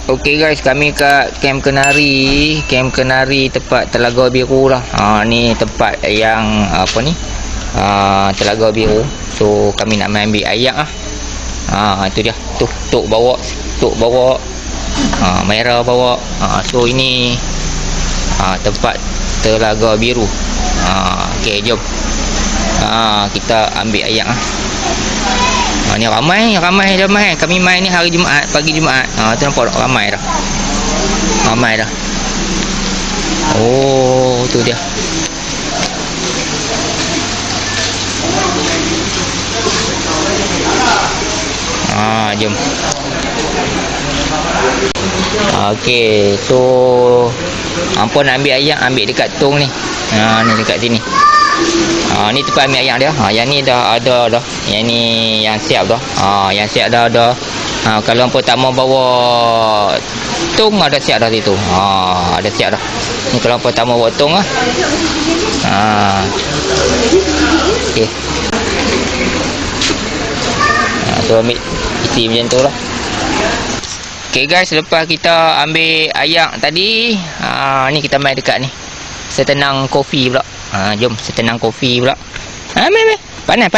Okey guys, kami kat Kem Kenari tempat Telaga Biru lah. Ni tempat yang apa ni? Telaga Biru. So kami nak main ambil ayak lah. Itu dia. Tok bawa. Merah bawa. So ini tempat Telaga Biru. Okey, jom. Kita ambil ayak lah. Ni ramai. Kami main ni hari Jumaat, pagi Jumaat. Tu nampak tak? Ramai dah. Oh, tu dia. Jom. Okey, so hampa nak ambil ayak, ambil dekat tong ni. Ni dekat sini. Ni tempat ambil ayak dia. Yang ni dah ada dah. Yang ni yang siap dah. Yang siap dah ada. Kalau hampa tak mau bawa tong, ada siap dah situ. Ada siap dah. Ni kalau hampa tak mau bawa tong lah. Okey. Tu ambil isi macam tu lah. Okey guys, lepas kita ambil ayak tadi, ni kita main dekat ni. Setenang kopi pula. Jom setenang kopi pula. Main. Panas.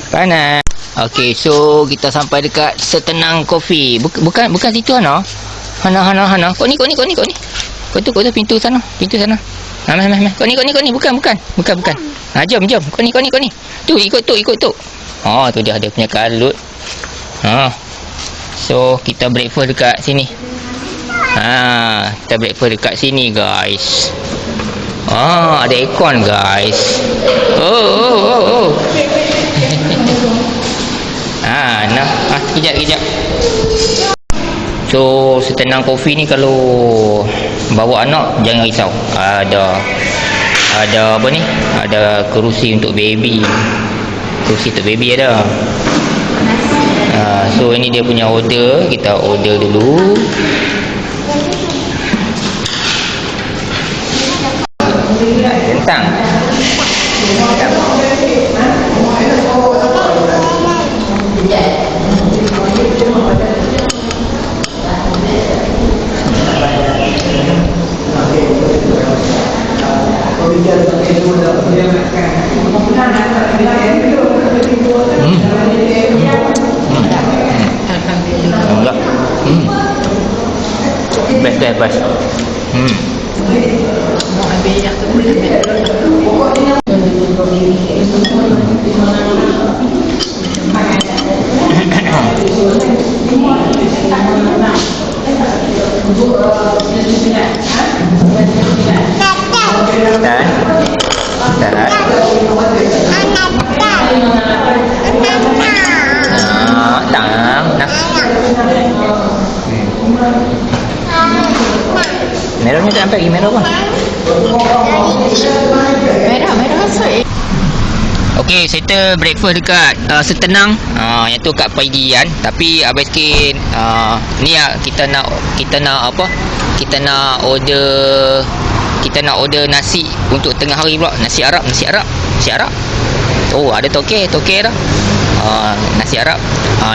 Panas. Okey, so kita sampai dekat setenang kopi. Bukan situ Hana. Hana. Kau ni. Kau tu pintu sana. Main. Kau ni bukan. Jom. Kau ni. Tu ikut tu. Tu dia punya kalut. So kita breakfast dekat sini. Kita breakfast dekat sini guys. Ada aircon guys. Oh. Kejap. So setenang kopi ni kalau bawa anak jangan risau. Ada apa ni? Ada kerusi untuk baby. Kerusi untuk baby ada. So ini dia punya order. Kita order dulu. Kentang. Best. Mau ambil yang tu boleh ambil merahnya tak sampai lagi merah apa? Merah asal. Okey, settle breakfast dekat setenang. Yang tu kat pagian. Tapi abang sikit ni kita nak apa? Kita nak order nasi untuk tengah hari pula. Nasi Arab. Oh, ada toke dah. Nasi Arab.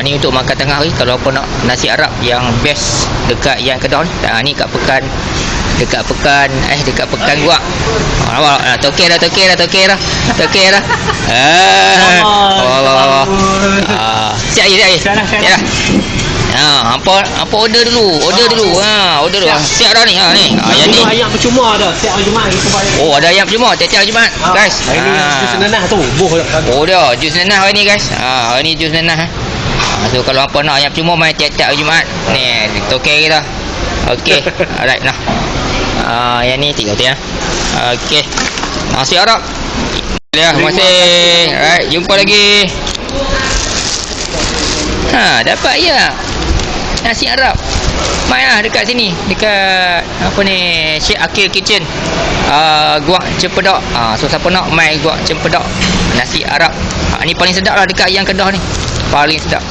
Ni untuk makan tengah hari. Kalau apa nak nasi Arab yang best dekat yang Kedah ni. Ni kat Pekan Guak. Toke dah. Siap je. Hampa order dulu. Siap dah ni. Yang ni ayam percuma ada. Setiap hari Jumaat kita bayar. Oh, ada ayam percuma tiap-tiap Jumaat, guys. Hari ni jus nanah tu. Oh, dia jus nanah hari ni, guys. Hari ni jus nanah. So kalau hampa nak ayam percuma main tiap-tiap hari Jumaat. Ni toke kita. Okey. Alright nah. Yang ni 3 tu ya. Okey. Nasi Arab. Ya, terima kasih. Alright, jumpa lagi. Dapat ya. Nasi Arab. Main lah dekat sini. Dekat apa ni? Syekh Akil Kitchen. Guak Cempedak. So siapa nak main Guak Cempedak, nasi Arab. Ni paling sedap lah dekat yang Kedah ni. Paling sedap.